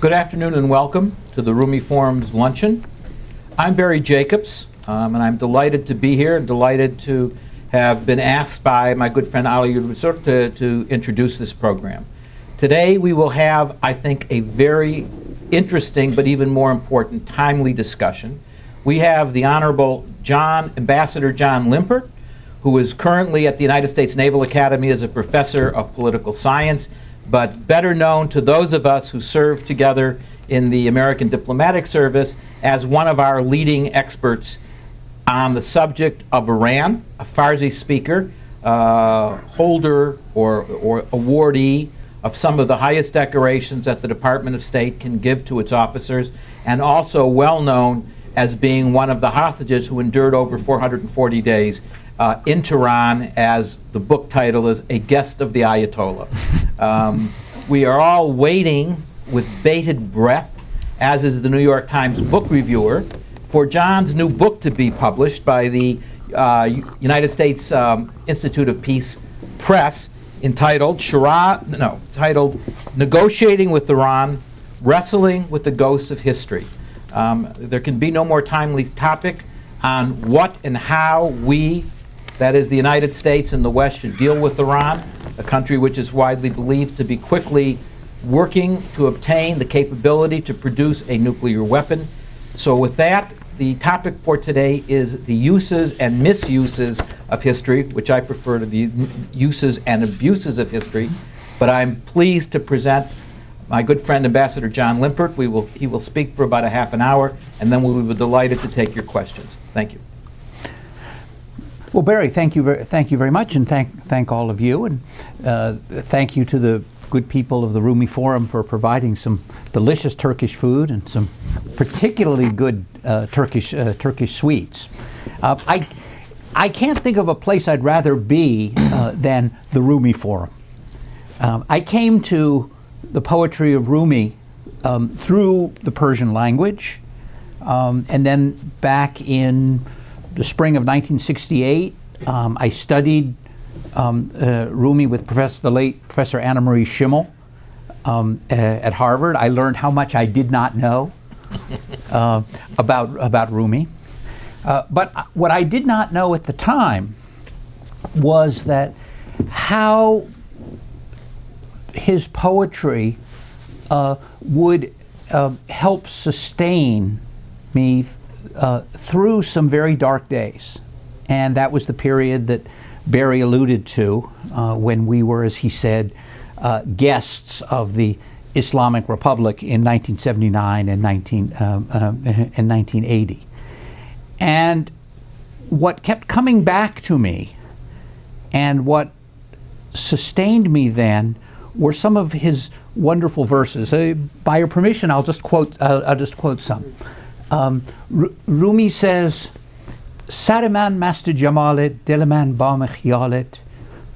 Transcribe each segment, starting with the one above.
Good afternoon and welcome to the Rumi Forum's Luncheon. I'm Barry Jacobs, and I'm delighted to be here and delighted to have been asked by my good friend Ali Reassert to introduce this program. Today we will have, I think, a very interesting but even more important, timely discussion. We have the Honorable Ambassador John Limbert, who is currently at the United States Naval Academy as a professor of political science, but better known to those of us who served together in the American Diplomatic Service as one of our leading experts on the subject of Iran, a Farsi speaker, holder or awardee of some of the highest decorations that the Department of State can give to its officers, and also well known as being one of the hostages who endured over 440 days in Tehran, as the book title is, A Guest of the Ayatollah. We are all waiting with bated breath, as is the New York Times book reviewer, for John's new book to be published by the United States Institute of Peace Press, entitled Negotiating with Iran, Wrestling with the Ghosts of History. There can be no more timely topic on what and how we, that is the United States and the West, should deal with Iran, a country which is widely believed to be quickly working to obtain the capability to produce a nuclear weapon. So with that, the topic for today is the uses and misuses of history, which I prefer to the uses and abuses of history. But I'm pleased to present my good friend Ambassador John Limbert. He will speak for about a half an hour, and then we will be delighted to take your questions. Thank you. Well, Barry, thank you very much, and thank all of you, and thank you to the good people of the Rumi Forum for providing some delicious Turkish food and some particularly good Turkish sweets. I can't think of a place I'd rather be than the Rumi Forum. I came to the poetry of Rumi through the Persian language, and then back in the spring of 1968, I studied Rumi with the late Professor Anna Marie Schimmel at Harvard. I learned how much I did not know about Rumi. But what I did not know at the time was that how his poetry would help sustain me through some very dark days. And that was the period that Barry alluded to when we were, as he said, guests of the Islamic Republic in 1979 and 1980. And what kept coming back to me and what sustained me then were some of his wonderful verses. By your permission, I'll just quote some. Rumi says, Sar man mast jamalet, dil man bam khiyalet,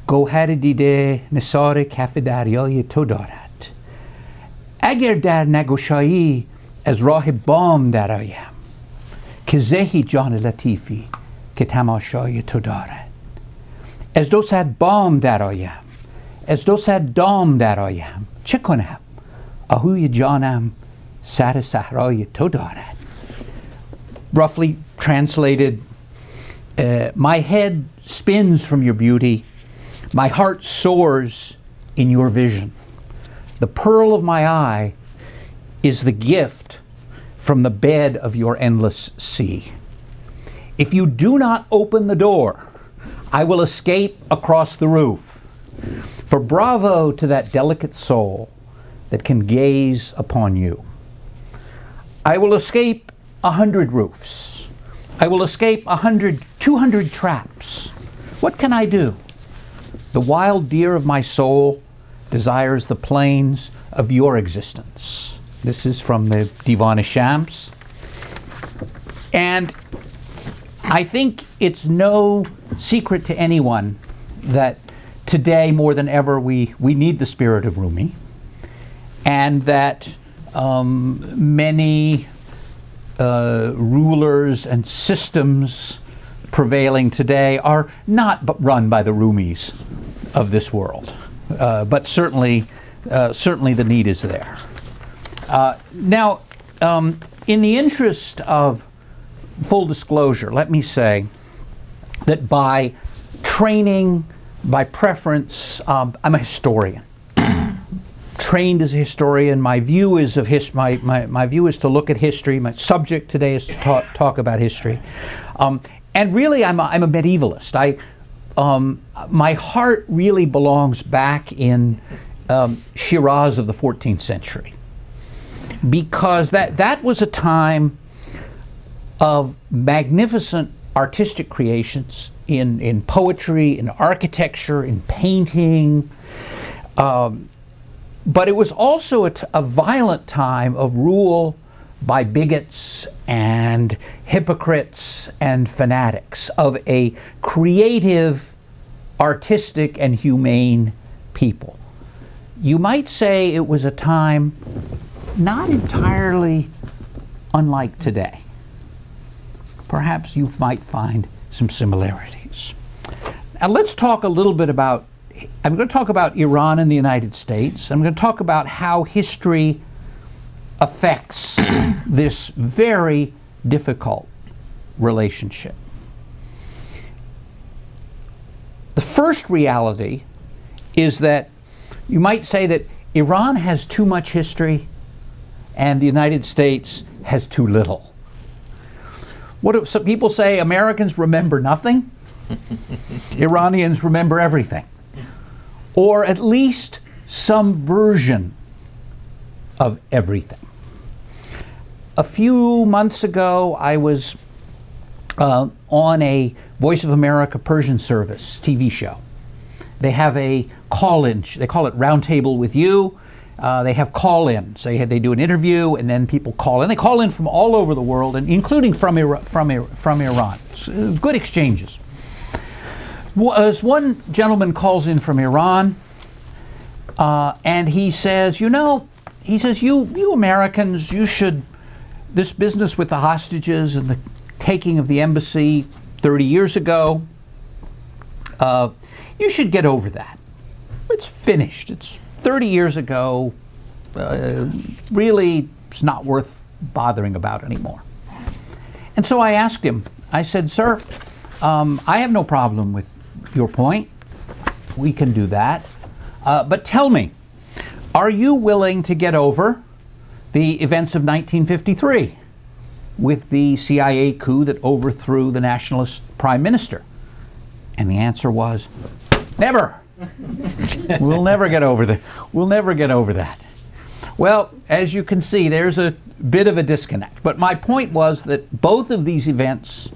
gohar dide nisar kaf daryay to darad. Agar dar nagoshayi az rah bam darayam, ke zehi jan latifi ke tamashay to darad. Az do sad bam darayam, az do sad dam darayam, che konam? Ahuy janam sar sahray to darad. Roughly translated, my head spins from your beauty, my heart soars in your vision. The pearl of my eye is the gift from the bed of your endless sea. If you do not open the door, I will escape across the roof. For bravo to that delicate soul that can gaze upon you. I will escape 100 roofs. I will escape 100, 200 traps. What can I do? The wild deer of my soul desires the plains of your existence. This is from the Divan-e-Shams. And I think it's no secret to anyone that today more than ever we need the spirit of Rumi, and that many rulers and systems prevailing today are not run by the Rumis of this world, but certainly the need is there. Now, in the interest of full disclosure, let me say that by training, by preference, I'm a historian. Trained as a historian, my view is of my view is to look at history. My subject today is to talk about history, and really, I'm a medievalist. My heart really belongs back in Shiraz of the 14th century, because that was a time of magnificent artistic creations in poetry, in architecture, in painting. But it was also a violent time of rule by bigots and hypocrites and fanatics of a creative, artistic, and humane people. You might say it was a time not entirely unlike today. Perhaps you might find some similarities. Now let's talk a little bit about, I'm going to talk about Iran and the United States. I'm going to talk about how history affects this very difficult relationship. The first reality is that you might say that Iran has too much history and the United States has too little. What do some people say? Americans remember nothing. Iranians remember everything. Or at least some version of everything. A few months ago, I was on a Voice of America Persian service TV show. They have a call-in, they call it Roundtable with You. They have call-ins. They do an interview and then people call in. They call in from all over the world, and including from Iran. Good exchanges. As one gentleman calls in from Iran, and he says, you Americans, you should, this business with the hostages and the taking of the embassy 30 years ago, you should get over that. It's finished. It's 30 years ago. Really, it's not worth bothering about anymore. And so I asked him, I said, sir, I have no problem with your point. We can do that. But tell me, are you willing to get over the events of 1953 with the CIA coup that overthrew the nationalist prime minister? And the answer was, never. We'll never get over that. We'll never get over that. Well, as you can see, there's a bit of a disconnect. But my point was that both of these events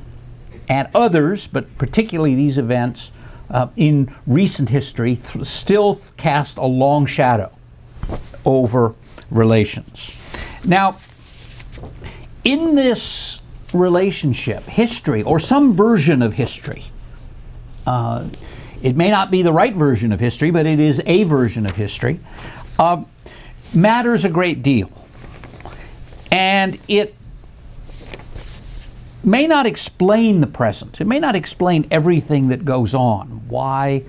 and others, but particularly these events in recent history, still cast a long shadow over relations. Now, in this relationship, history, or some version of history, it may not be the right version of history, but it is a version of history, matters a great deal. And it may not explain the present. It may not explain everything that goes on. Why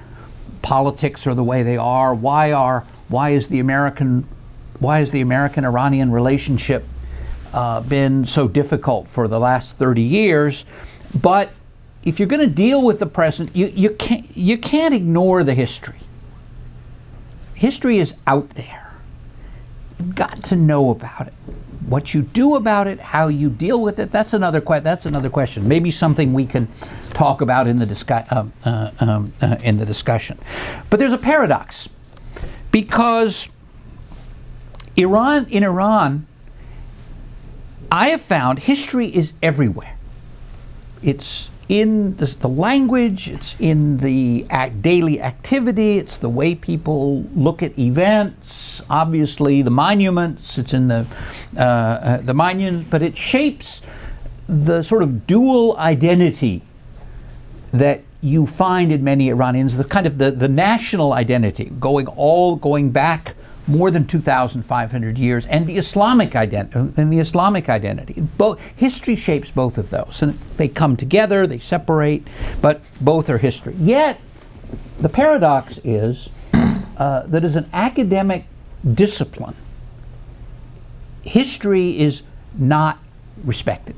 politics are the way they are. Why is the American-Iranian relationship been so difficult for the last 30 years? But if you're going to deal with the present, you can't ignore the history. History is out there. You've got to know about it. What you do about it, how you deal with it, that's another question. Maybe something we can talk about in the discussion. But there's a paradox, because in Iran, I have found history is everywhere. It's in the language, it's in the daily activity, it's the way people look at events, obviously the monuments, it's in the monuments, but it shapes the sort of dual identity that you find in many Iranians, the kind of the national identity, going back more than 2,500 years, and the Islamic identity. Both history shapes both of those, and they come together, they separate, but both are history. Yet, the paradox is that as an academic discipline, history is not respected.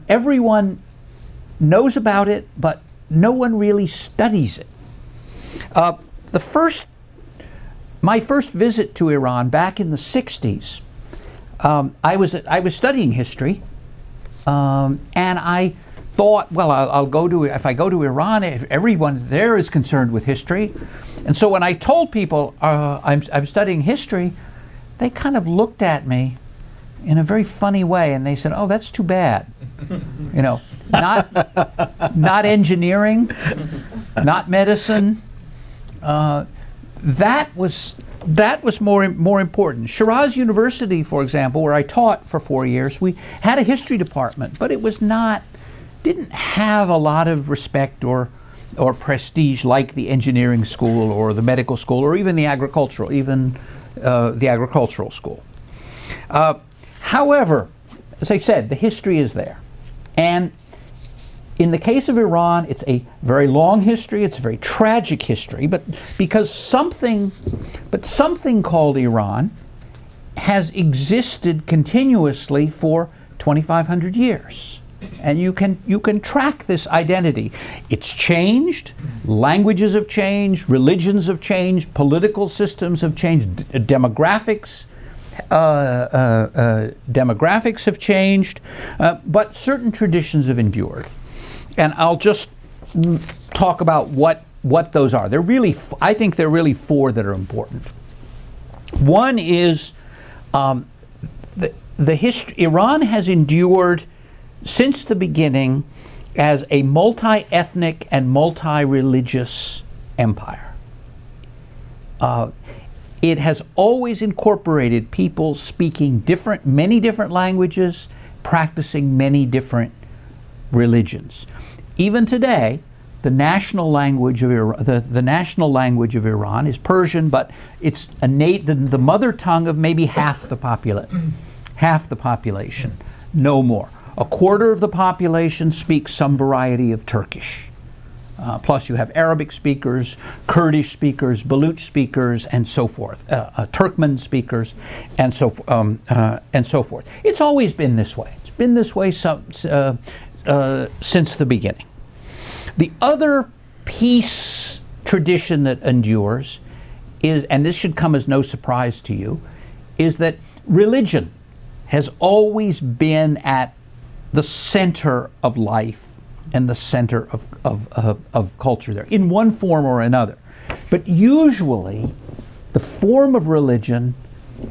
Everyone knows about it, but no one really studies it. My first visit to Iran back in the 60s, I was studying history, and I thought, well, if I go to Iran, everyone there is concerned with history. And so when I told people I'm studying history, they kind of looked at me in a very funny way, and they said, "Oh, that's too bad." You know, not engineering, not medicine. That was more important. Shiraz University, for example, where I taught for 4 years, we had a history department, but it didn't have a lot of respect or prestige like the engineering school or the medical school or even the agricultural school. However, as I said, the history is there. And in the case of Iran, it's a very long history, it's a very tragic history, but because something called Iran has existed continuously for 2,500 years. And you can track this identity. It's changed, languages have changed, religions have changed, political systems have changed, demographics have changed, but certain traditions have endured. And I'll just talk about what those are. I think there are really four that are important. One is the history. Iran has endured since the beginning as a multi-ethnic and multi-religious empire. It has always incorporated people speaking many different languages, practicing many different religions. Even today, the national language of Iran is Persian, but it's the mother tongue of maybe half the population, no more. A quarter of the population speaks some variety of Turkish. Plus you have Arabic speakers, Kurdish speakers, Baluch speakers, and so forth, Turkmen speakers, and so forth. It's always been this way. It's been this way since the beginning. The other peace tradition that endures is, and this should come as no surprise to you, is that religion has always been at the center of life and the center of culture there, in one form or another. But usually, the form of religion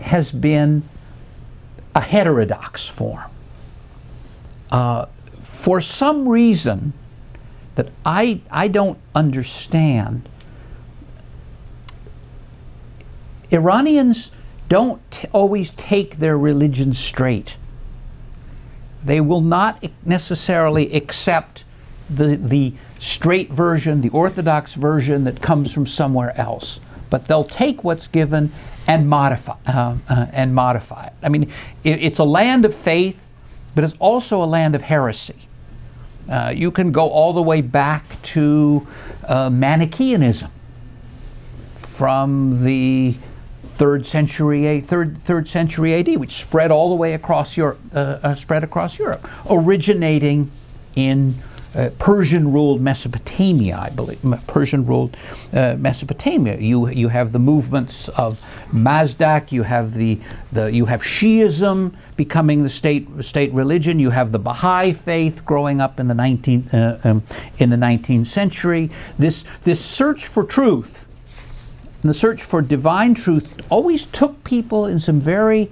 has been a heterodox form. For some reason that I don't understand, Iranians don't always take their religion straight. They will not necessarily accept the straight version, the orthodox version that comes from somewhere else, but they'll take what's given and modify it. I mean, it's a land of faith, but it's also a land of heresy. You can go all the way back to Manichaeanism from the third century AD, which spread all the way across Europe, originating in Persian-ruled Mesopotamia, I believe. Persian-ruled Mesopotamia. You have the movements of Mossadeq. You have Shiism becoming the state religion. You have the Baha'i faith growing up in the 19th century. This search for truth and the search for divine truth always took people in some very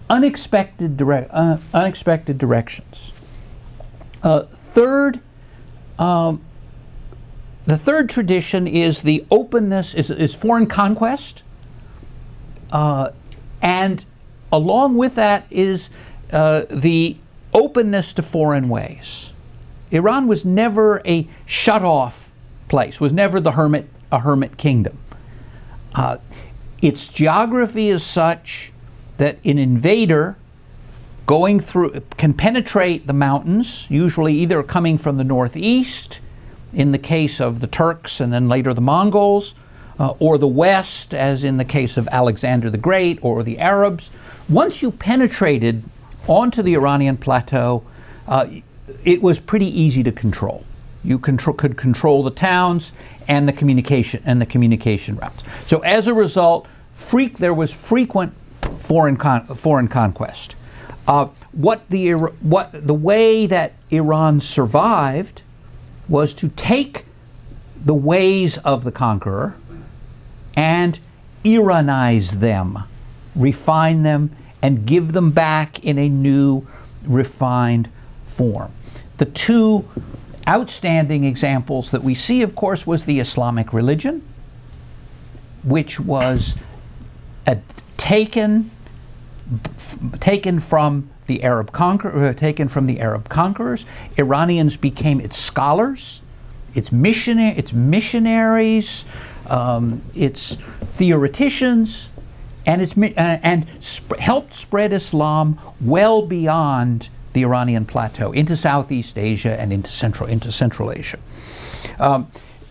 unexpected directions. The third tradition is the openness, is foreign conquest, and along with that is the openness to foreign ways. Iran was never a shut-off place, was never a hermit kingdom. Its geography is such that an invader going through can penetrate the mountains, usually either coming from the northeast, in the case of the Turks and then later the Mongols, or the West, as in the case of Alexander the Great or the Arabs, once you penetrated onto the Iranian plateau, it was pretty easy to control. You could control the towns and the communication routes. So as a result, there was frequent foreign conquest. The way that Iran survived was to take the ways of the conqueror and Iranize them, refine them, and give them back in a new, refined form. The two outstanding examples that we see, of course, was the Islamic religion, which was taken from the Arab conquerors. Iranians became its scholars, its missionaries, its theoreticians, and helped spread Islam well beyond the Iranian plateau into Southeast Asia and into Central Asia.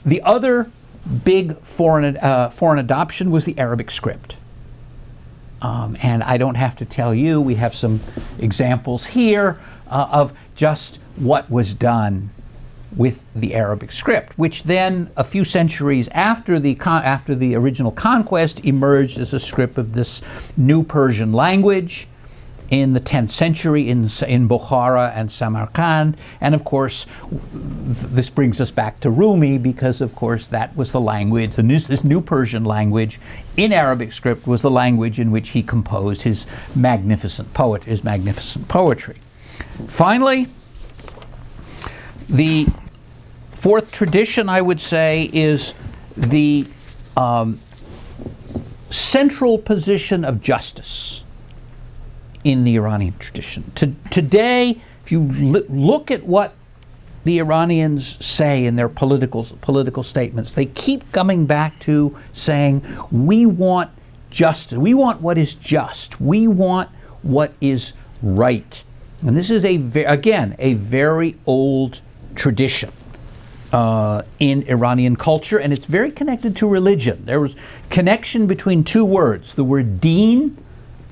The other big foreign adoption was the Arabic script. And I don't have to tell you, we have some examples here of just what was done with the Arabic script, which then, a few centuries after the original conquest, emerged as a script of this new Persian language in the 10th century in Bukhara and Samarkand. And of course, this brings us back to Rumi, because of course that was the language, this new Persian language in Arabic script was the language in which he composed his magnificent poetry. Finally, the fourth tradition, I would say, is the central position of justice in the Iranian tradition. Today, if you look at what the Iranians say in their political statements, they keep coming back to saying, we want justice, we want what is just, we want what is right. And this is, again, a very old tradition in Iranian culture, and it's very connected to religion. There was connection between two words, the word deen,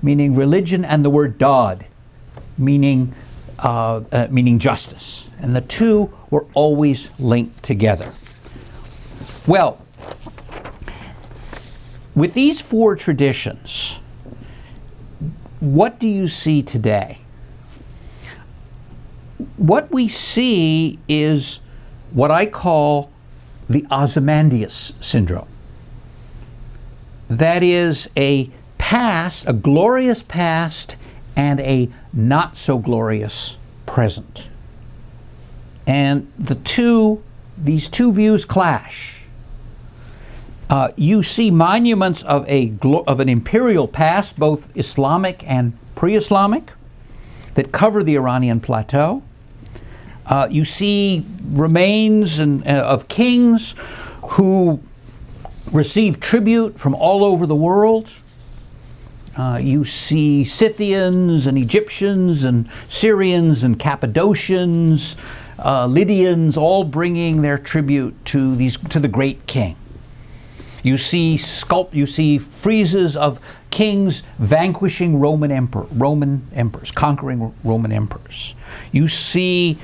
meaning religion, and the word dad, meaning justice. And the two were always linked together. Well, with these four traditions, what do you see today? What we see is what I call the Ozymandias syndrome. That is a past, a glorious past, and a not so glorious present. And these two views clash. You see monuments of an imperial past, both Islamic and pre-Islamic, that cover the Iranian plateau. You see remains of kings who received tribute from all over the world. You see Scythians and Egyptians and Syrians and Cappadocians, Lydians, all bringing their tribute to the great king. You see friezes of kings vanquishing Roman emperors, conquering Roman emperors. You see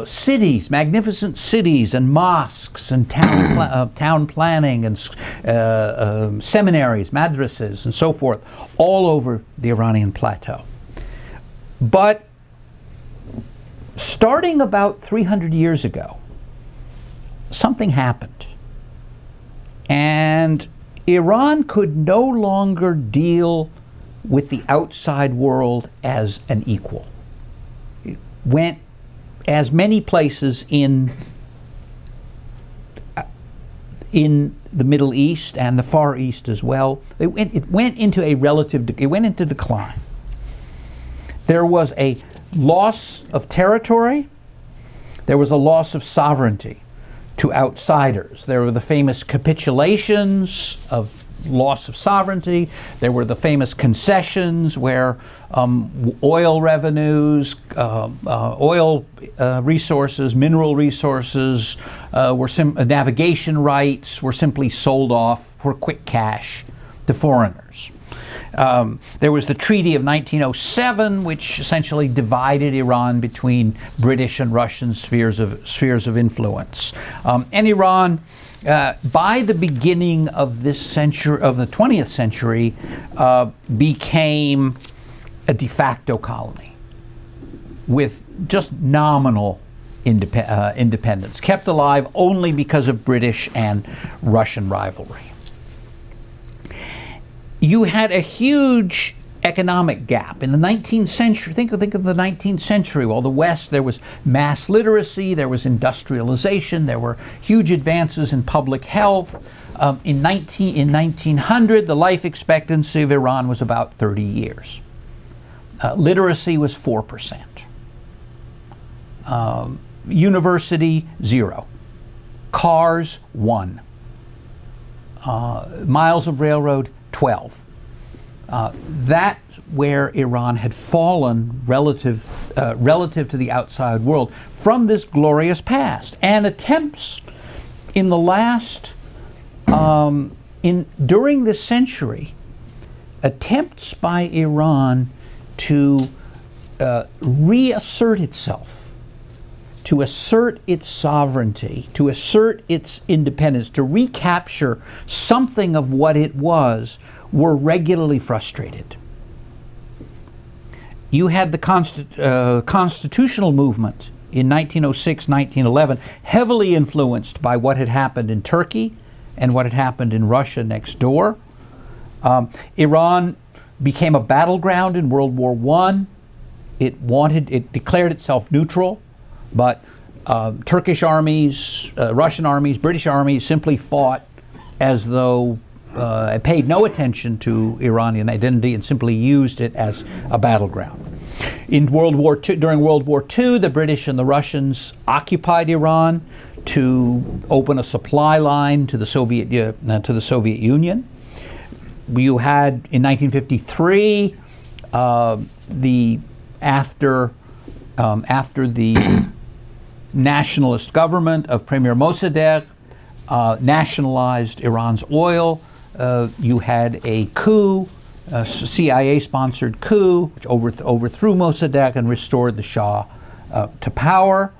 cities, magnificent cities and mosques and town planning and seminaries, madrasas, and so forth, all over the Iranian plateau. But starting about 300 years ago, something happened. And Iran could no longer deal with the outside world as an equal. It went, as many places in the Middle East and the Far East as well, it went into decline. There was a loss of territory. There was a loss of sovereignty to outsiders. There were the famous capitulations of loss of sovereignty. There were the famous concessions where oil revenues, oil resources, mineral resources, navigation rights were simply sold off for quick cash to foreigners. There was the Treaty of 1907, which essentially divided Iran between British and Russian spheres of influence. And Iran, by the beginning of this century, of the 20th century, became a de facto colony with just nominal independence, kept alive only because of British and Russian rivalry. You had a huge economic gap in the 19th century. Think of the 19th century. While the West, there was mass literacy, there was industrialization, there were huge advances in public health. In 1900, the life expectancy of Iran was about 30 years. Literacy was 4%. University, 0. Cars, 1. Miles of railroad, 12. That's where Iran had fallen relative to the outside world from this glorious past. And attempts in the last, during this century, attempts by Iran to reassert itself, to assert its sovereignty, to assert its independence, to recapture something of what it was, were regularly frustrated. You had the constitutional movement in 1906, 1911, heavily influenced by what had happened in Turkey and what had happened in Russia next door. Iran became a battleground in World War I. It declared itself neutral, but Turkish armies, Russian armies, British armies simply fought as though paid no attention to Iranian identity and simply used it as a battleground. In World War II, during World War II, the British and the Russians occupied Iran to open a supply line to the Soviet Union. You had in 1953 after the nationalist government of Premier Mossadeq nationalized Iran's oil. You had a coup, a CIA-sponsored coup, which overthrew Mossadeq and restored the Shah to power.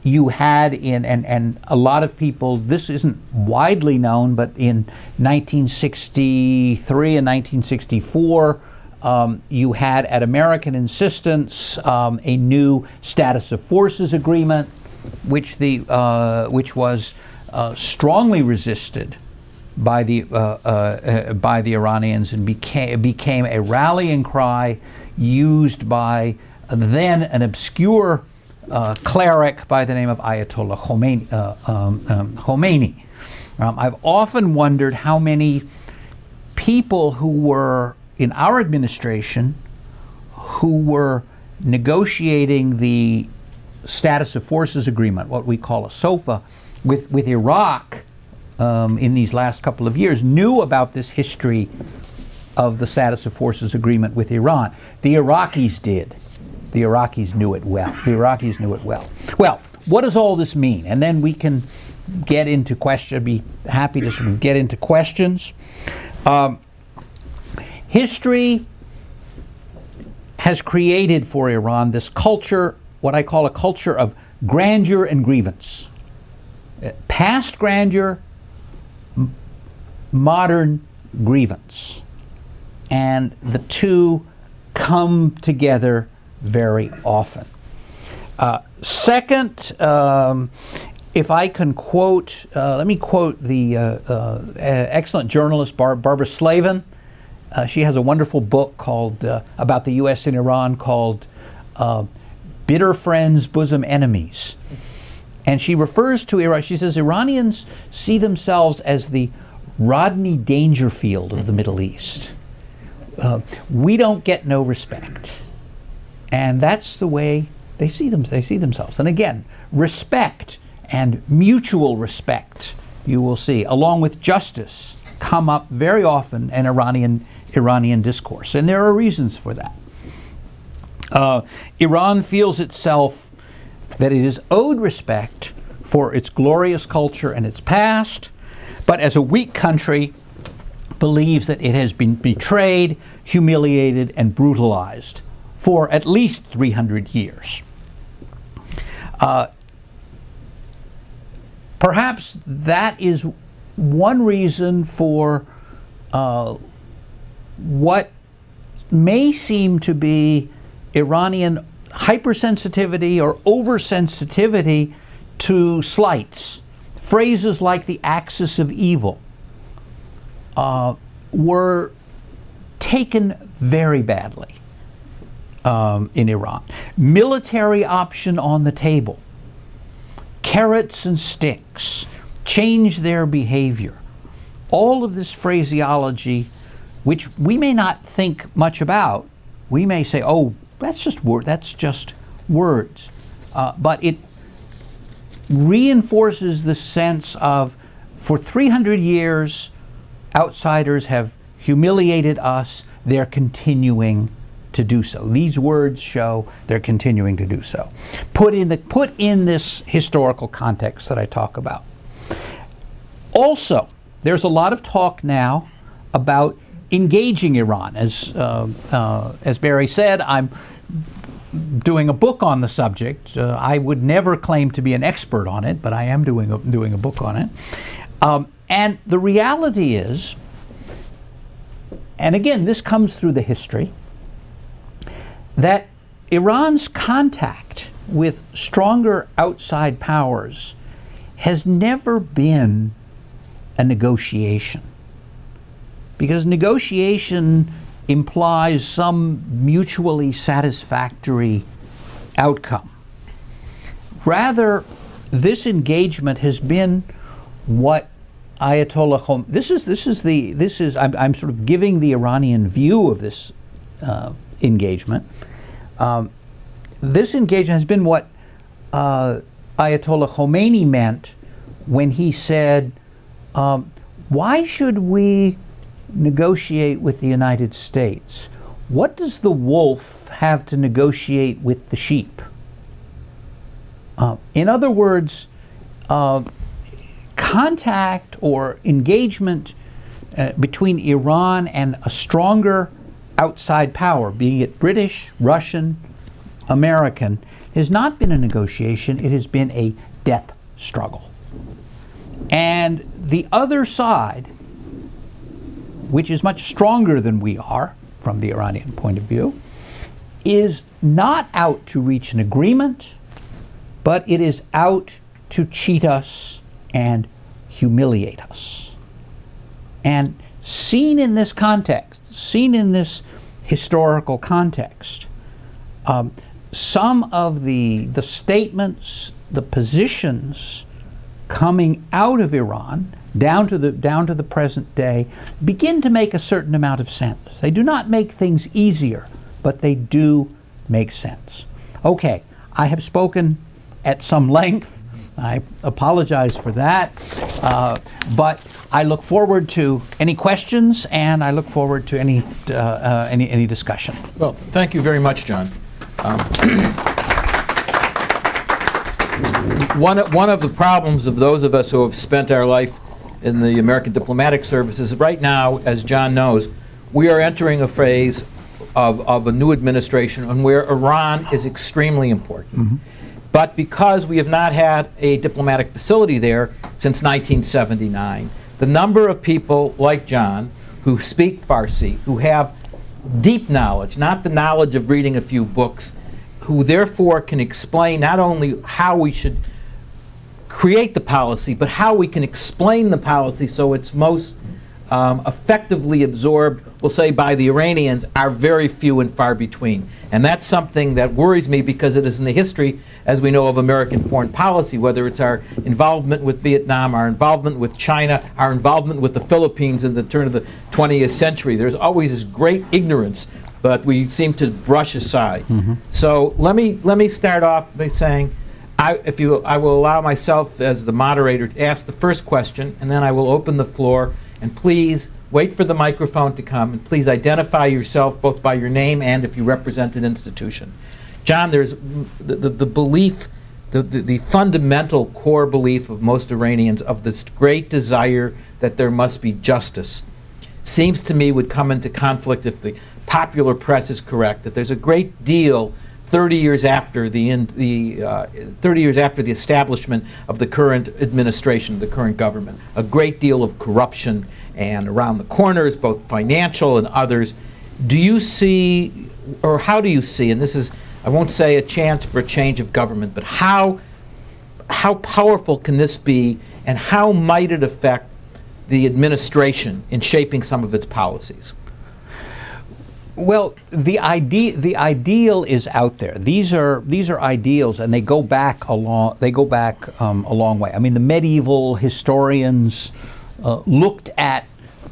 You had and a lot of people, this isn't widely known, but in 1963 and 1964, you had, at American insistence, a new status of forces agreement, which was strongly resisted by the Iranians and became a rallying cry used by then an obscure cleric by the name of Ayatollah Khomeini. I've often wondered how many people who were in our administration who were negotiating the status of forces agreement, what we call a SOFA, with Iraq in these last couple of years, knew about this history of the status of forces agreement with Iran. The Iraqis did. The Iraqis knew it well. The Iraqis knew it well. Well, what does all this mean? And then we can get into questions. I'd be happy to sort of get into questions. History has created for Iran this culture, what I call a culture of grandeur and grievance. Past grandeur, modern grievance. And the two come together very often. Second, if I can quote, let me quote the excellent journalist Barbara Slavin. She has a wonderful book called about the U.S. and Iran called Bitter Friends, Bosom Enemies. And she refers to Iran, she says, Iranians see themselves as the Rodney Dangerfield of the Middle East. We don't get no respect. And that's the way they see themselves. And again, respect and mutual respect, you will see, along with justice, come up very often in Iranian discourse, and there are reasons for that. Iran feels itself that it is owed respect for its glorious culture and its past, but as a weak country believes that it has been betrayed, humiliated, and brutalized for at least 300 years. Perhaps that is one reason for what may seem to be Iranian hypersensitivity or oversensitivity to slights. Phrases like the axis of evil were taken very badly in Iran. Military option on the table. Carrots and sticks. Change their behavior. All of this phraseology, which we may not think much about, we may say, oh, that's just words. But it reinforces the sense of, for 300 years, outsiders have humiliated us, they're continuing to do so. These words show they're continuing to do so. Put in this historical context that I talk about. Also, there's a lot of talk now about engaging Iran. As Barry said, I'm doing a book on the subject. I would never claim to be an expert on it, but I am doing a book on it. And the reality is, and again, this comes through the history, that Iran's contact with stronger outside powers has never been a negotiation. Because negotiation implies some mutually satisfactory outcome. Rather, this engagement has been what Ayatollah Khomeini, I'm sort of giving the Iranian view of this engagement. This engagement has been what Ayatollah Khomeini meant when he said, why should we negotiate with the United States? What does the wolf have to negotiate with the sheep? In other words, contact or engagement between Iran and a stronger outside power, be it British, Russian, American, has not been a negotiation, it has been a death struggle. And the other side, which is much stronger than we are from the Iranian point of view, is not out to reach an agreement, but it is out to cheat us and humiliate us. And seen in this context, seen in this historical context, some of the statements, the positions coming out of Iran down to the present day begin to make a certain amount of sense. They do not make things easier, but they do make sense. Okay, I have spoken at some length. I apologize for that, but I look forward to any questions, and I look forward to any discussion. Well, thank you very much, John. One of the problems of those of us who have spent our life in the American diplomatic service is right now, as John knows, we are entering a phase of a new administration and where Iran is extremely important. Mm-hmm. But because we have not had a diplomatic facility there since 1979, the number of people like John who speak Farsi, who have deep knowledge, not the knowledge of reading a few books, who therefore can explain not only how we should create the policy, but how we can explain the policy so it's most effectively absorbed, we'll say, by the Iranians, are very few and far between. And that's something that worries me because it is in the history, as we know, of American foreign policy, whether it's our involvement with Vietnam, our involvement with China, our involvement with the Philippines in the turn of the 20th century. There's always this great ignorance, but we seem to brush aside. Mm-hmm. So let me start off by saying, I will allow myself as the moderator to ask the first question, and then I will open the floor And please wait for the microphone to come, and please identify yourself both by your name and if you represent an institution. John, there's the belief, the fundamental core belief of most Iranians of this great desire that there must be justice seems to me would come into conflict if the popular press is correct, that there's a great deal 30 years after the 30 years after the establishment of the current administration, the current government, a great deal of corruption and around the corners, both financial and others. Do you see, or how do you see, and this is, I won't say a chance for a change of government, but how powerful can this be, and how might it affect the administration in shaping some of its policies? Well, the ideal is out there. These are ideals, and they go back a long way. I mean, the medieval historians looked at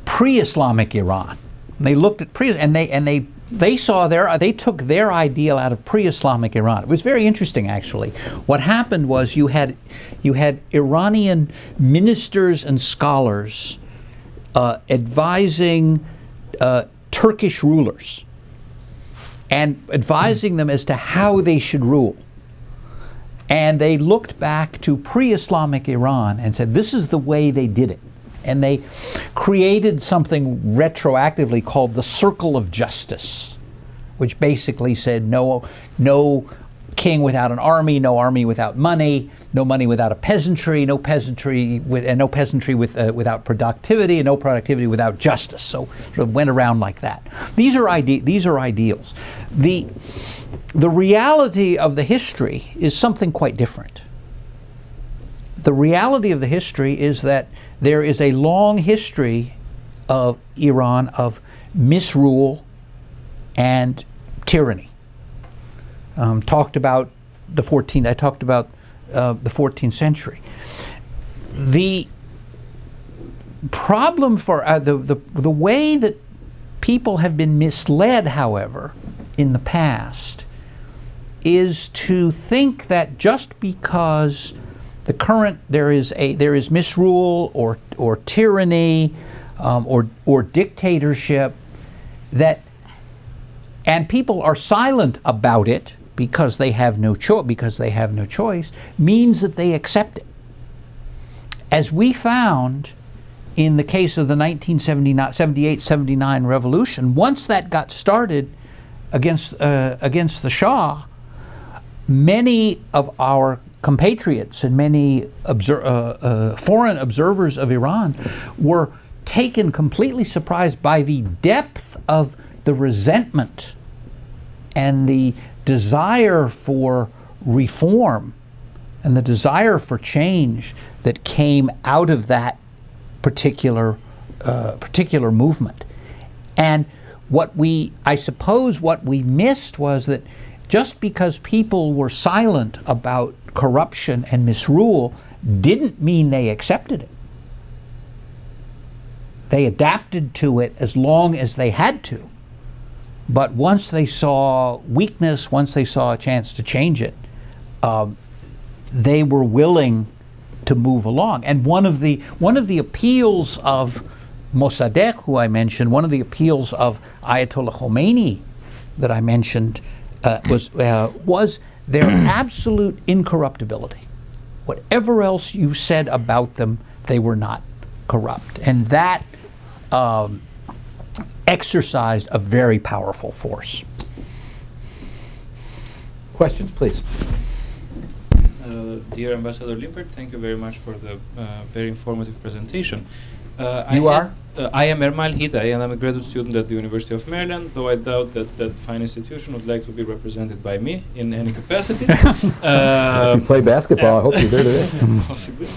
pre-Islamic Iran. They looked at they took their ideal out of pre-Islamic Iran. It was very interesting, actually. What happened was you had Iranian ministers and scholars advising Turkish rulers and advising them as to how they should rule. And they looked back to pre-Islamic Iran and said, this is the way they did it. And they created something retroactively called the Circle of Justice, which basically said no king without an army, no army without money, no money without a peasantry, no peasantry without productivity, and no productivity without justice. So it went around like that. These are ideals. The reality of the history is something quite different. The reality of the history is that there is a long history of Iran of misrule and tyranny. Talked about the 14th century. The problem for the way that people have been misled, however, in the past, is to think that just because there is misrule or tyranny or dictatorship, and people are silent about it because they have no choice, means that they accept it. As we found in the case of the 1978-79 revolution, once that got started against the Shah, many of our compatriots and many foreign observers of Iran were taken completely surprised by the depth of the resentment and the desire for reform and the desire for change that came out of that particular movement. And I suppose what we missed was that just because people were silent about corruption and misrule didn't mean they accepted it. They adapted to it as long as they had to. But once they saw weakness, once they saw a chance to change it, they were willing to move along. And one of the appeals of Mossadeq, who I mentioned, one of the appeals of Ayatollah Khomeini that I mentioned was their absolute incorruptibility. Whatever else you said about them, they were not corrupt. And that exercised a very powerful force. Questions, please. Dear Ambassador Limbert, thank you very much for the very informative presentation. I am Ermal Hiday, and I'm a graduate student at the University of Maryland, though I doubt that that fine institution would like to be represented by me in any capacity. If you play basketball, I hope you're there today. Possibly.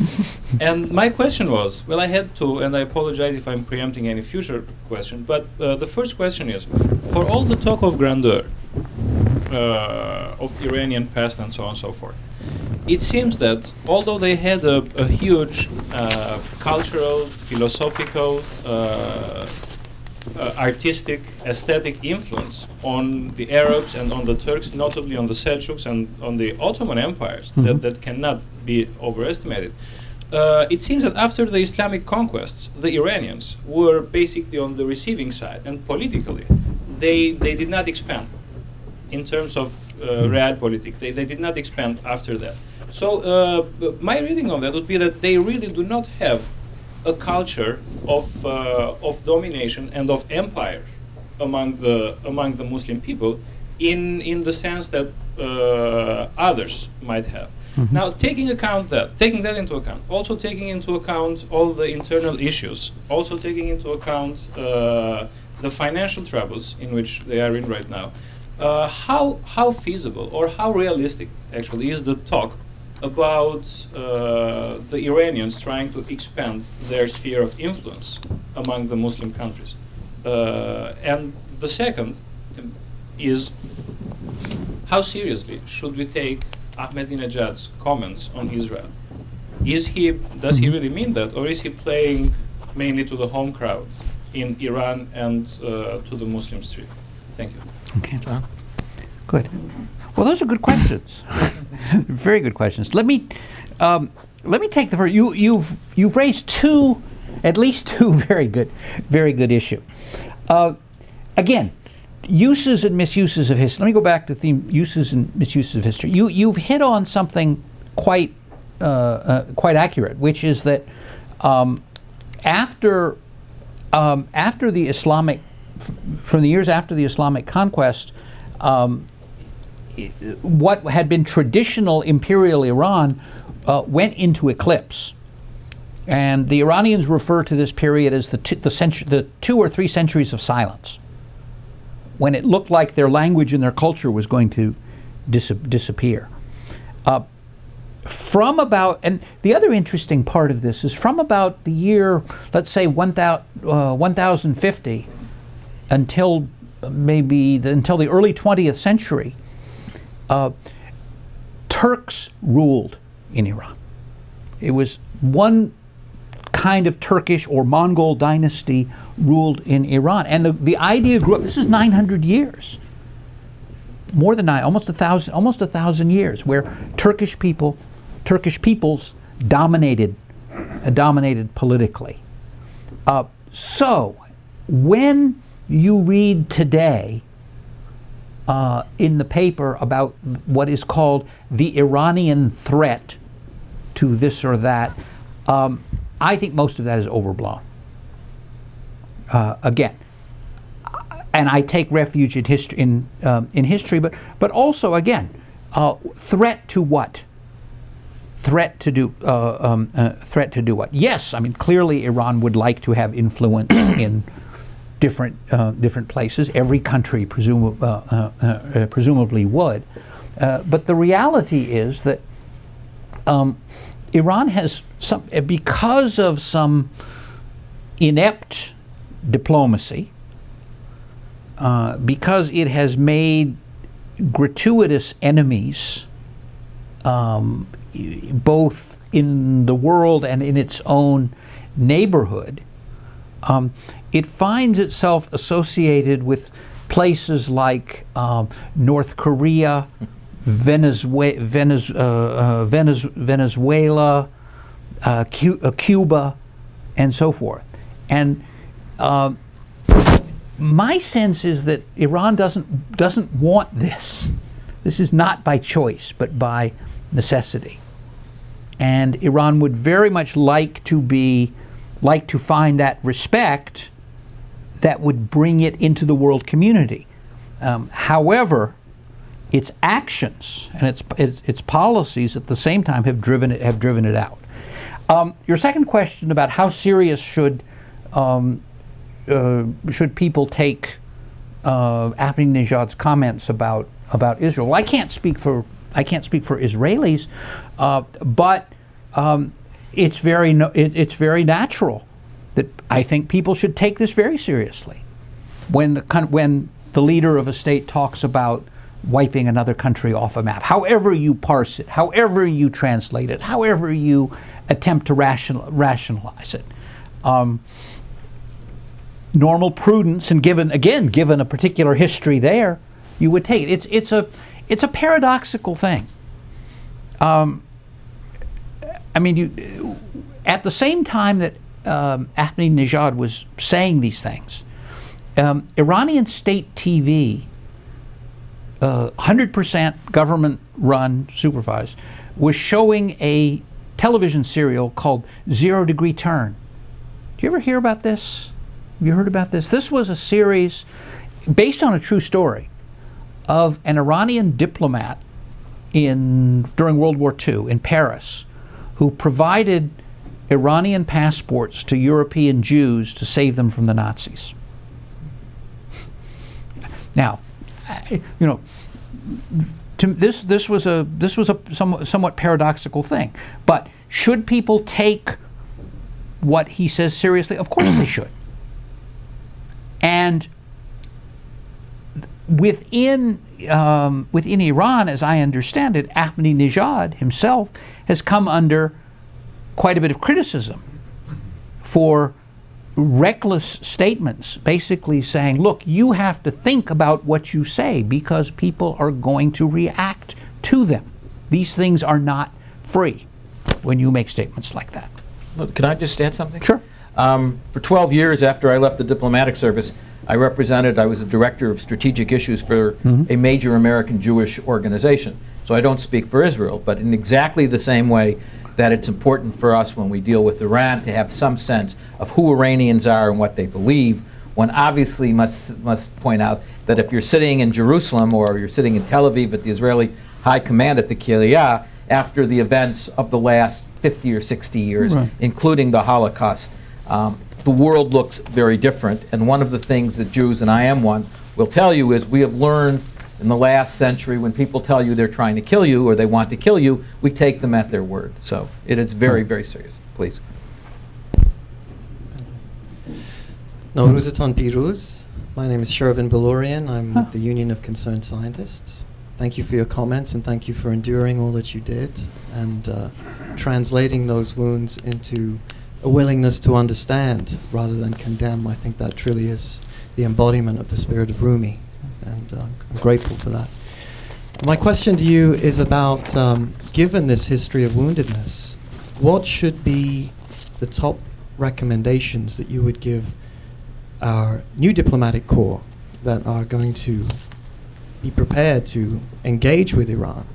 And my question was, well, I had to, and I apologize if I'm preempting any future question, but the first question is, for all the talk of grandeur, of Iranian past and so on and so forth, it seems that although they had a huge cultural, philosophical, artistic, aesthetic influence on the Arabs and on the Turks, notably on the Seljuks and on the Ottoman empires, that cannot be overestimated. it seems that after the Islamic conquests, the Iranians were basically on the receiving side, and politically, they did not expand in terms of realpolitik. They did not expand after that. So my reading of that would be that they really do not have a culture of domination and of empire among the Muslim people in the sense that others might have. Now, taking that into account, also taking into account all the internal issues, also taking into account the financial troubles in which they are in right now, how feasible or how realistic actually is the talk about the Iranians trying to expand their sphere of influence among the Muslim countries? And the second is, how seriously should we take Ahmadinejad's comments on Israel? Does he really mean that, or is he playing mainly to the home crowd in Iran and to the Muslim street? Thank you. Okay, John. Good. Well, those are good questions. Very good questions. Let me take the first. You've raised at least two very good issues. Again, uses and misuses of history. Let me go back to the theme: uses and misuses of history. You've hit on something quite accurate, which is that after the Islamic, from the years after the Islamic conquest, what had been traditional imperial Iran went into eclipse. And the Iranians refer to this period as the 2 or 3 centuries of silence, when it looked like their language and their culture was going to disappear. From about, and the other interesting part of this is from about the year, let's say 1050 until until the early 20th century, Turks ruled in Iran. It was one kind of Turkish or Mongol dynasty ruled in Iran, and the idea grew up. This is 900 years, more than almost 1,000 years, where Turkish peoples dominated politically. So when you read today in the paper about what is called the Iranian threat to this or that, I think most of that is overblown. Again, and I take refuge in history, but also again, threat to what? Threat to do what? Yes, I mean clearly Iran would like to have influence in different places. Every country presumably would, but the reality is that Iran has because of some inept diplomacy, because it has made gratuitous enemies both in the world and in its own neighborhood, it finds itself associated with places like North Korea, Venezuela, Cuba, and so forth. And my sense is that Iran doesn't want this. This is not by choice, but by necessity. And Iran would very much like to find that respect that would bring it into the world community. However, its actions and its policies at the same time have driven it out. Your second question about how serious should people take Ahmadinejad's comments about Israel? Well, I can't speak for Israelis, but it's very natural that I think people should take this very seriously. When the leader of a state talks about wiping another country off a map, however you parse it, however you translate it, however you attempt to rationalize it, normal prudence, and given a particular history there, you would take it. It's a paradoxical thing. I mean, at the same time that Ahmadinejad was saying these things, Iranian state TV, 100% government-run, supervised, was showing a television serial called 0 Degree Turn. Do you ever hear about this? Have you heard about this? This was a series based on a true story of an Iranian diplomat during World War II in Paris who provided Iranian passports to European Jews to save them from the Nazis. Now, you know, this was a somewhat paradoxical thing. But should people take what he says seriously? Of course they should. And within Iran, as I understand it, Ahmadinejad himself has come under quite a bit of criticism for reckless statements, basically saying, look, you have to think about what you say because people are going to react to them. These things are not free when you make statements like that. Look, can I just add something? Sure. For 12 years after I left the diplomatic service, I was a director of strategic issues for a major American Jewish organization. So I don't speak for Israel, but in exactly the same way that it's important for us when we deal with Iran to have some sense of who Iranians are and what they believe, one obviously must point out that if you're sitting in Jerusalem or you're sitting in Tel Aviv at the Israeli High Command at the Kiryat after the events of the last 50 or 60 years, including the Holocaust, the world looks very different. And one of the things that Jews, and I am one, will tell you is we have learned in the last century when people tell you they're trying to kill you or they want to kill you, we take them at their word. So it is very, very serious. Please. Nowruzatan Piruz. My name is Shervin Balorian. I'm with the Union of Concerned Scientists. Thank you for your comments and thank you for enduring all that you did and translating those wounds into a willingness to understand rather than condemn. I think that truly is the embodiment of the spirit of Rumi, and I'm grateful for that. My question to you is about, given this history of woundedness, what should be the top recommendations that you would give our new diplomatic corps that are going to be prepared to engage with Iran?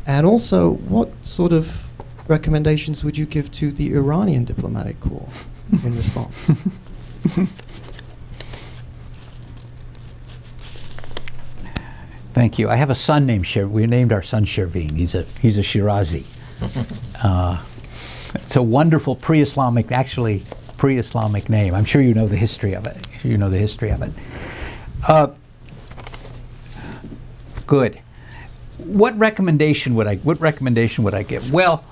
And also, what sort of recommendations would you give to the Iranian diplomatic corps in response? Thank you. I have a son named Shervin. We named our son Shervin. He's a Shirazi. It's a wonderful pre-Islamic, actually pre-Islamic name. I'm sure you know the history of it. You know the history of it. Good. What recommendation would I give? Well,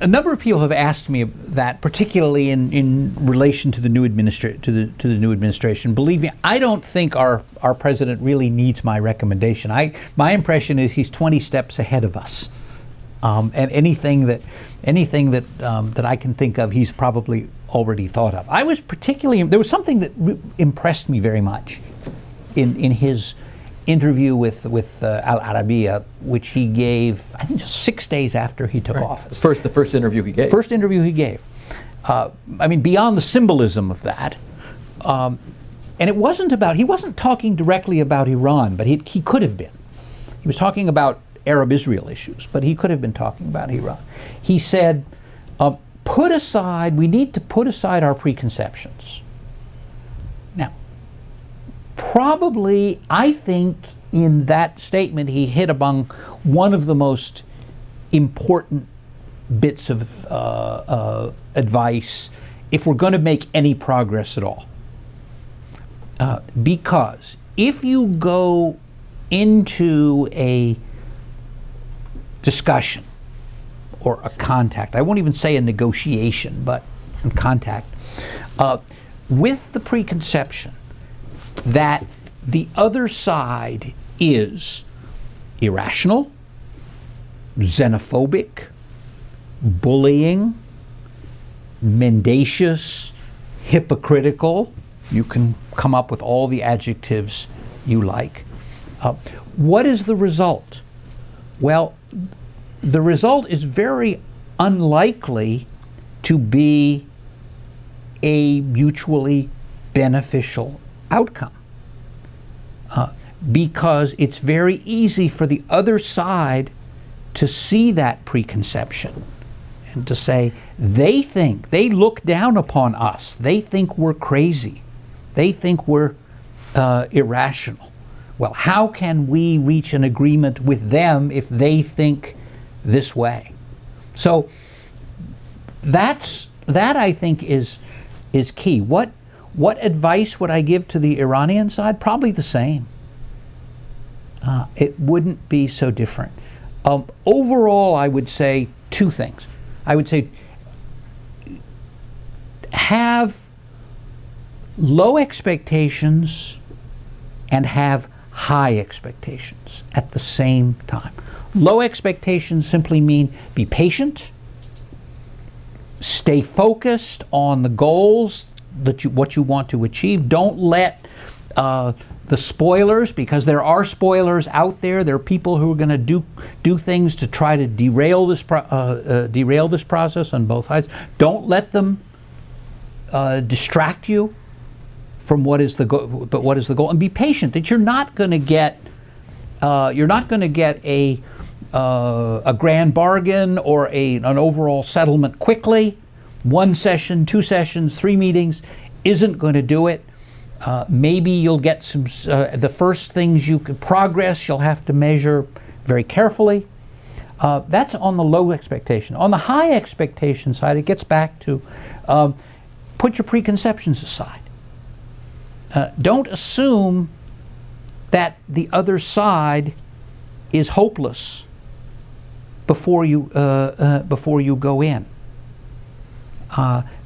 a number of people have asked me that, particularly in relation to the new administration. Believe me, I don't think our president really needs my recommendation. My impression is he's 20 steps ahead of us, and anything that I can think of, he's probably already thought of. I was particularly, there was something that impressed me very much in his interview with Al Arabiya, which he gave, I think, just 6 days after he took office. The first interview he gave. First interview he gave. I mean, beyond the symbolism of that, and it wasn't about, he wasn't talking directly about Iran, but he could have been. He was talking about Arab-Israel issues, but he could have been talking about Iran. He said, we need to put aside our preconceptions. Now, probably, I think in that statement he hit among one of the most important bits of advice if we're going to make any progress at all. Because if you go into a discussion or a contact, I won't even say a negotiation, but a contact, with the preconception that the other side is irrational, xenophobic, bullying, mendacious, hypocritical. You can come up with all the adjectives you like. What is the result? Well, the result is very unlikely to be a mutually beneficial outcome. Because it's very easy for the other side to see that preconception and to say, they look down upon us, they think we're crazy, they think we're irrational. Well, how can we reach an agreement with them if they think this way? So that I think is key. What advice would I give to the Iranian side? Probably the same. It wouldn't be so different. Overall, I would say two things. I would say have low expectations and have high expectations at the same time. Low expectations simply mean be patient, stay focused on the goals that what you want to achieve. Don't let the spoilers, because there are spoilers out there. There are people who are going to do things to try to derail this process on both sides. Don't let them distract you from what is the goal. But what is the goal? And be patient. That you're not going to get a grand bargain or an overall settlement quickly. One session, 2 sessions, 3 meetings isn't going to do it. Maybe you'll get some, the first things you could progress, you'll have to measure very carefully. That's on the low expectation. On the high expectation side, it gets back to put your preconceptions aside. Don't assume that the other side is hopeless before you go in.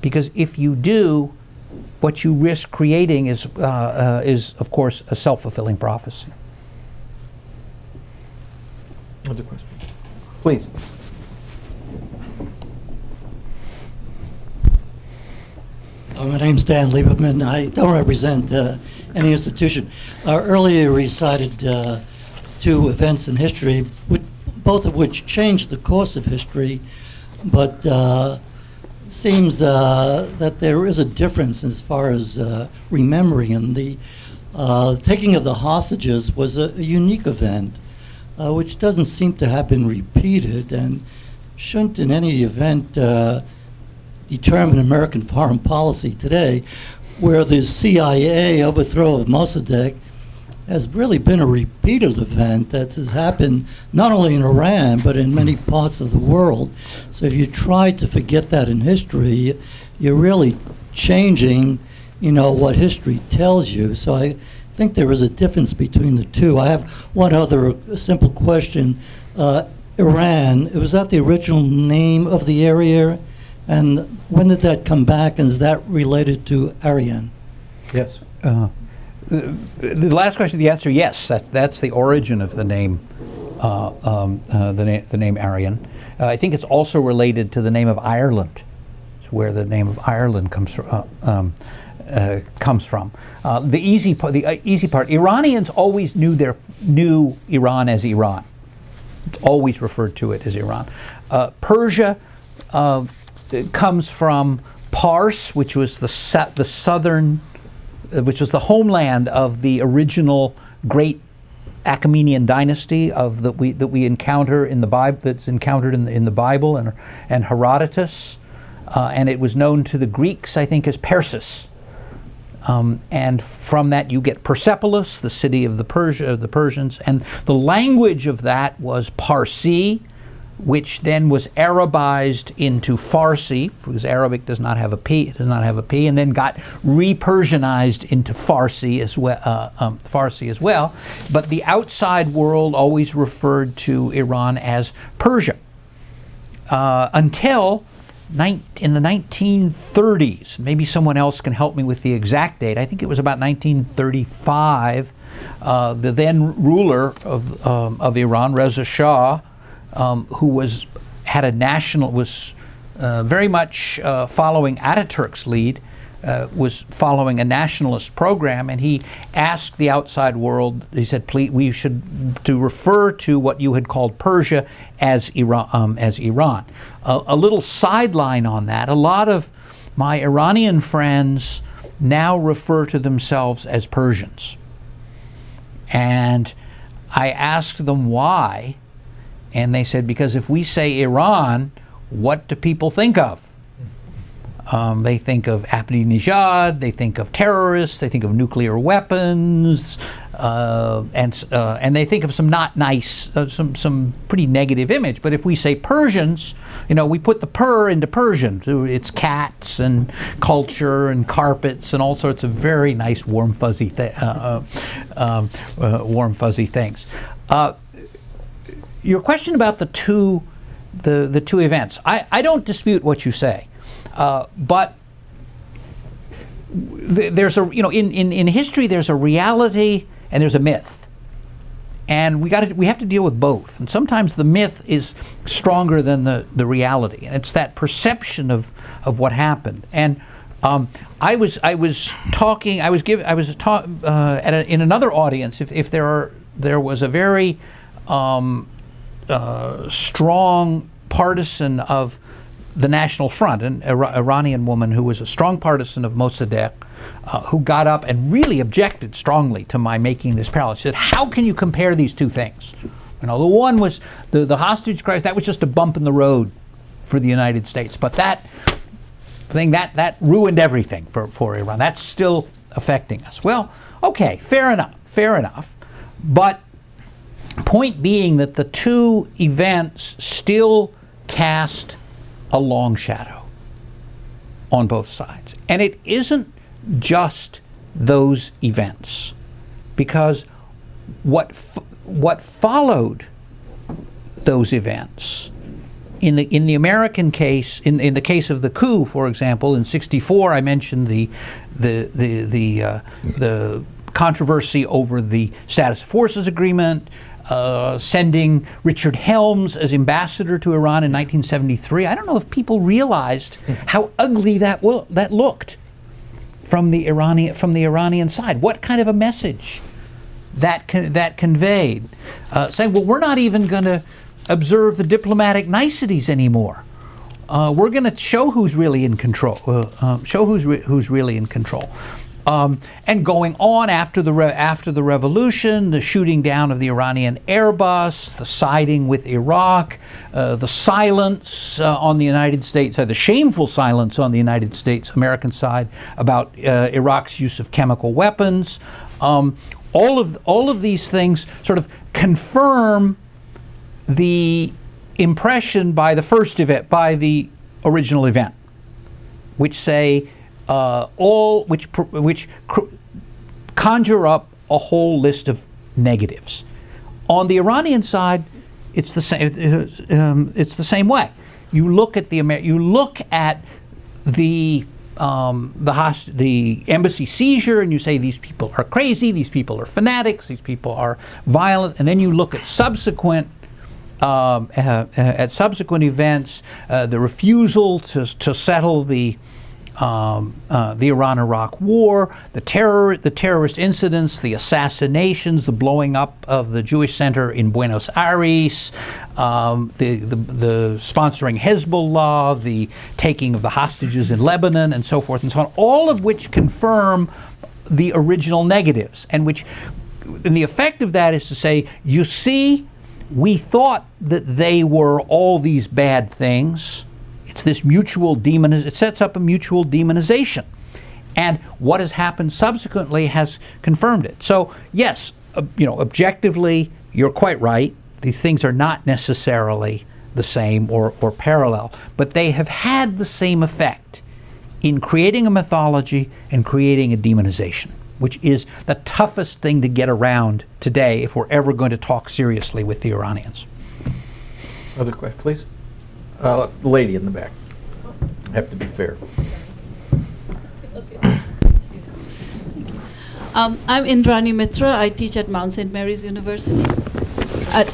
Because if you do, what you risk creating is of course, a self-fulfilling prophecy. Other questions? Please. My name's Dan Lieberman. I don't represent any institution. Earlier you recited 2 events in history, both of which changed the course of history, but seems that there is a difference as far as remembering, and the taking of the hostages was a unique event, which doesn't seem to have been repeated, and shouldn't in any event determine American foreign policy today, where the CIA overthrow of Mossadeq has really been a repeated event that has happened not only in Iran, but in many parts of the world. So if you try to forget that in history, you're really changing, what history tells you. So I think there is a difference between the two. I have one other simple question. Iran, was that the original name of the area? And when did that come back, and is that related to Aryan? Yes. The last question, the answer, yes. That's the origin of the name, the name Aryan. I think it's also related to the name of Ireland. It's where the name of Ireland comes from. The easy part. Iranians always knew Iran as Iran. It's always referred to it as Iran. Persia comes from Pars, which was the southern. Which was the homeland of the original great Achaemenian dynasty that we encounter in the Bible, that's encountered in the Bible, and Herodotus, and it was known to the Greeks, I think, as Persis. And from that you get Persepolis, the city of the Persians, and the language of that was Parsi, which then was Arabized into Farsi, because Arabic does not have a P, and then got re-Persianized into Farsi as well. But the outside world always referred to Iran as Persia until in the 1930s. Maybe someone else can help me with the exact date. I think it was about 1935. The then ruler of Iran, Reza Shah, who was very much following Ataturk's lead, was following a nationalist program, and he asked the outside world, he said, please, we should to refer to what you had called Persia as Iran. A little sideline on that, a lot of my Iranian friends now refer to themselves as Persians. And I asked them why, and they said, because if we say Iran, what do people think of? They think of Ahmadinejad, they think of terrorists, they think of nuclear weapons, and they think of some not nice, some pretty negative image. But if we say Persians, you know, we put the "per" into Persian. So it's cats and culture and carpets and all sorts of very nice, warm, fuzzy things. Your question about the two events, I don't dispute what you say. But there's a, you know, in history there's a reality and there's a myth, and we have to deal with both. And sometimes the myth is stronger than the reality, and it's that perception of what happened. And I was talking in another audience if there was a very strong partisan of the National Front, an Iranian woman who was a strong partisan of Mossadeq, who got up and really objected strongly to my making this parallel. She said, how can you compare these two things? You know, the one was the hostage crisis, that was just a bump in the road for the United States. But that thing, that ruined everything for Iran. That's still affecting us. Well, okay, fair enough. But point being that the two events still cast a long shadow on both sides. And it isn't just those events, because what followed those events, in the American case, in the case of the coup, for example, in '64, I mentioned the controversy over the status of forces agreement, sending Richard Helms as ambassador to Iran in 1973. I don't know if people realized how ugly that looked from the Iranian side. What kind of a message that conveyed, saying, well, we're not even going to observe the diplomatic niceties anymore. We're going to show who's really in control. Who's really in control. And going on after the revolution, the shooting down of the Iranian Airbus, the siding with Iraq, the silence on the United States, the shameful silence on the United States American side about Iraq's use of chemical weapons. All of these things sort of confirm the impression by the first event, by the original event, which say. Which conjure up a whole list of negatives. On the Iranian side, it's the same. It's the same way. You look at the embassy seizure, and you say these people are crazy, these people are fanatics, these people are violent, and then you look at subsequent events, the refusal to settle the Iran-Iraq War, the terrorist incidents, the assassinations, the blowing up of the Jewish Center in Buenos Aires, the sponsoring Hezbollah, the taking of the hostages in Lebanon, and so forth and so on, all of which confirm the original negatives, and the effect of that is to say, you see, we thought that they were all these bad things. It's this mutual demonization. It sets up a mutual demonization. And what has happened subsequently has confirmed it. So, yes, objectively, you're quite right. These things are not necessarily the same or parallel, but they have had the same effect in creating a mythology and creating a demonization, which is the toughest thing to get around today if we're ever going to talk seriously with the Iranians. Other questions, please? The lady in the back. I have to be fair. I'm Indrani Mitra. I teach at Mount St. Mary's University. I'm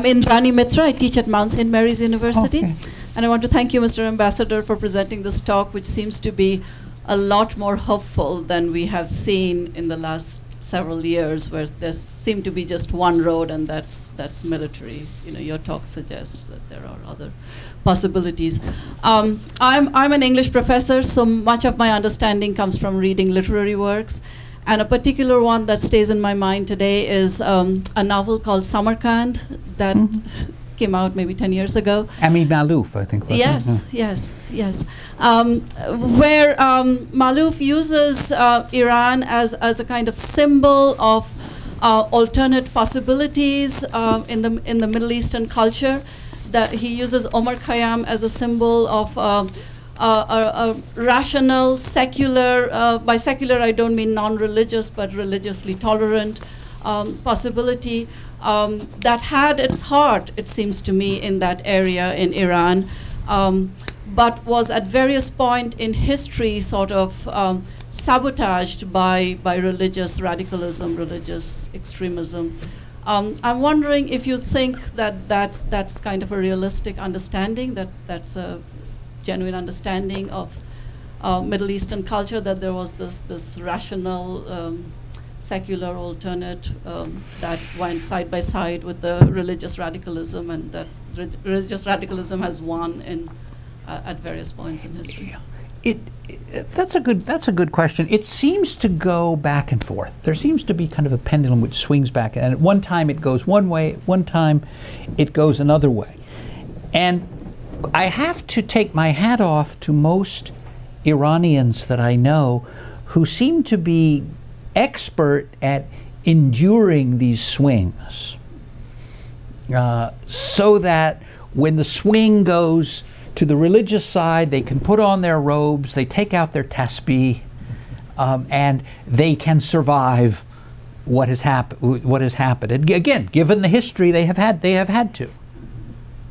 Indrani Mitra. I teach at Mount St. Mary's University. Okay. And I want to thank you, Mr. Ambassador, for presenting this talk, which seems to be a lot more hopeful than we have seen in the last several years, where there seemed to be just one road, and that's military. You know, your talk suggests that there are other possibilities. I'm an English professor, so much of my understanding comes from reading literary works. And a particular one that stays in my mind today is a novel called Samarkand that came out maybe 10 years ago. Amin Maalouf, I think. Yes, yes. Where Maalouf uses Iran as a kind of symbol of alternate possibilities in the Middle Eastern culture. That he uses Omar Khayyam as a symbol of a rational, secular, by secular I don't mean non-religious, but religiously tolerant possibility that had its heart, it seems to me, in that area in Iran, but was at various points in history sort of sabotaged by religious radicalism, religious extremism. I'm wondering if you think that that's kind of a realistic understanding, that's a genuine understanding of Middle Eastern culture, that there was this rational, secular alternate that went side by side with the religious radicalism, and that religious radicalism has won at various points in history. That's a good question. It seems to go back and forth. There seems to be kind of a pendulum which swings back, and at one time it goes one way, at one time it goes another way. And I have to take my hat off to most Iranians that I know who seem to be expert at enduring these swings, so that when the swing goes to the religious side, they can put on their robes, they take out their tasbih, and they can survive what has happened. And again, given the history, they have had to.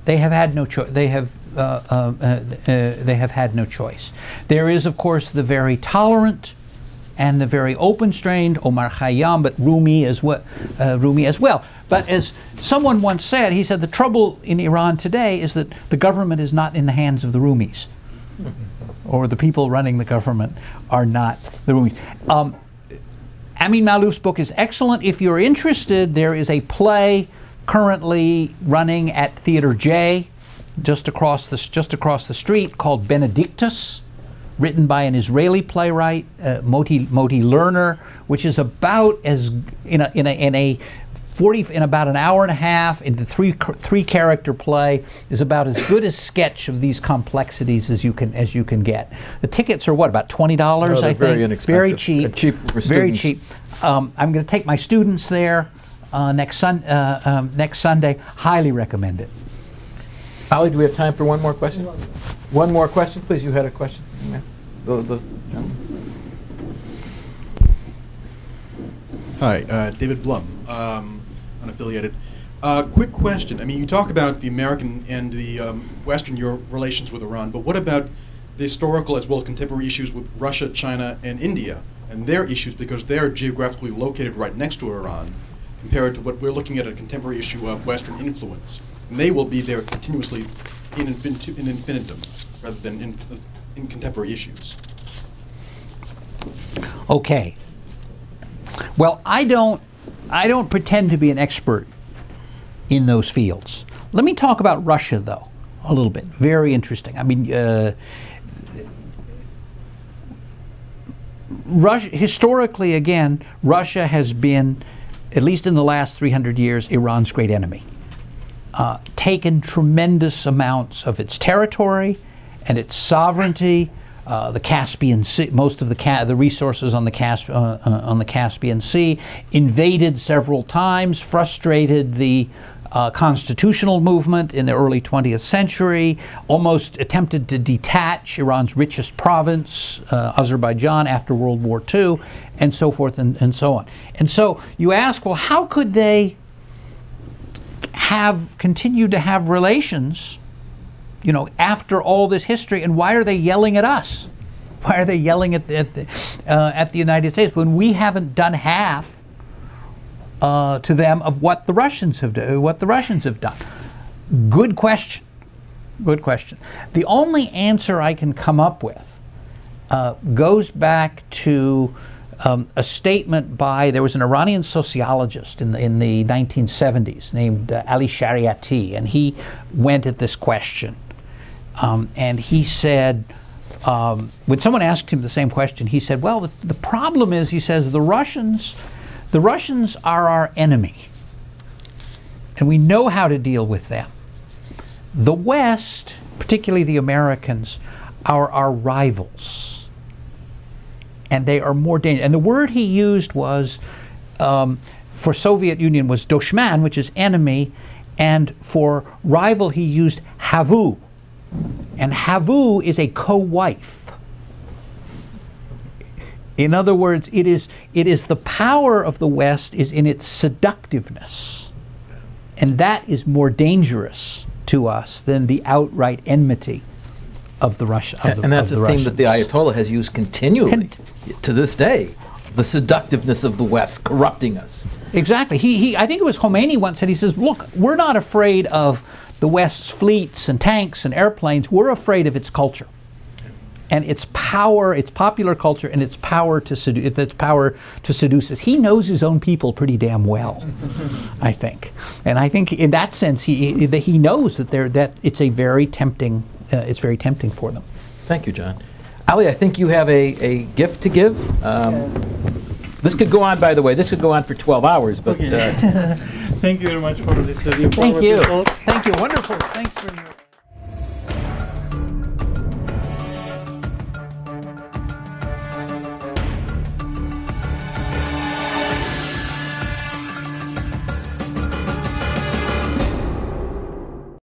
They have had no choice. They have had no choice. There is, of course, the very tolerant and the very open-strained Omar Khayyam, but Rumi as well. But as someone once said, he said the trouble in Iran today is that the government is not in the hands of the Rumis, or the people running the government are not the Rumis. Amin Maalouf's book is excellent. If you're interested, there is a play currently running at Theater J, just across the street, called Benedictus, written by an Israeli playwright, Moti Lerner, which is about as in about an hour and a half into three character play, is about as good a sketch of these complexities as you can get. The tickets are what, about $20? I think. Very inexpensive. Very cheap. Cheap for students. Very cheap. I'm going to take my students there next Sunday. Highly recommend it. Ali, do we have time for one more question? One more question, please. You had a question. The gentleman. Hi, David Blum, unaffiliated. Quick question. I mean, you talk about the American and the Western relations with Iran, but what about the historical as well as contemporary issues with Russia, China, and India, and their issues, because they're geographically located right next to Iran, compared to what we're looking at, a contemporary issue of Western influence. And they will be there continuously in infinitum, rather than in contemporary issues. Okay. Well, I don't pretend to be an expert in those fields. Let me talk about Russia, though, a little bit. Very interesting. I mean, Russia, historically, again, Russia has been, at least in the last 300 years, Iran's great enemy. Taken tremendous amounts of its territory and its sovereignty, the Caspian Sea, most of the resources on the Caspian Sea, invaded several times, frustrated the constitutional movement in the early 20th century, almost attempted to detach Iran's richest province, Azerbaijan, after World War II, and so forth and so on. And so you ask, well, how could they continued to have relations, you know, after all this history, and why are they yelling at us? Why are they yelling at the United States when we haven't done half to them of what the Russians have done? Good question. Good question. The only answer I can come up with goes back to a statement by, there was an Iranian sociologist in the 1970s named Ali Shariati, and he went at this question. And he said, when someone asked him the same question, he said, well, the problem is, he says, the Russians are our enemy, and we know how to deal with them. The West, particularly the Americans, are our rivals, and they are more dangerous. And the word he used was, for Soviet Union was dushman, which is enemy, and for rival he used havu. And havu is a co-wife. In other words, it is the power of the West is in its seductiveness, and that is more dangerous to us than the outright enmity of the Russians. And that's a theme that the Ayatollah has used continually to this day. The seductiveness of the West corrupting us. Exactly. I think it was Khomeini once said, he says, look, we're not afraid of the West's fleets and tanks and airplanes. We're afraid of its culture and its power, its popular culture, and its power to seduce us. He knows his own people pretty damn well, I think. And I think in that sense, he knows that it's a very tempting. It's very tempting for them. Thank you, John. Ali, I think you have a gift to give. This could go on, by the way. This could go on for 12 hours, but. Okay. Thank you very much for this. Thank you. Thank you. Wonderful. Thanks for your.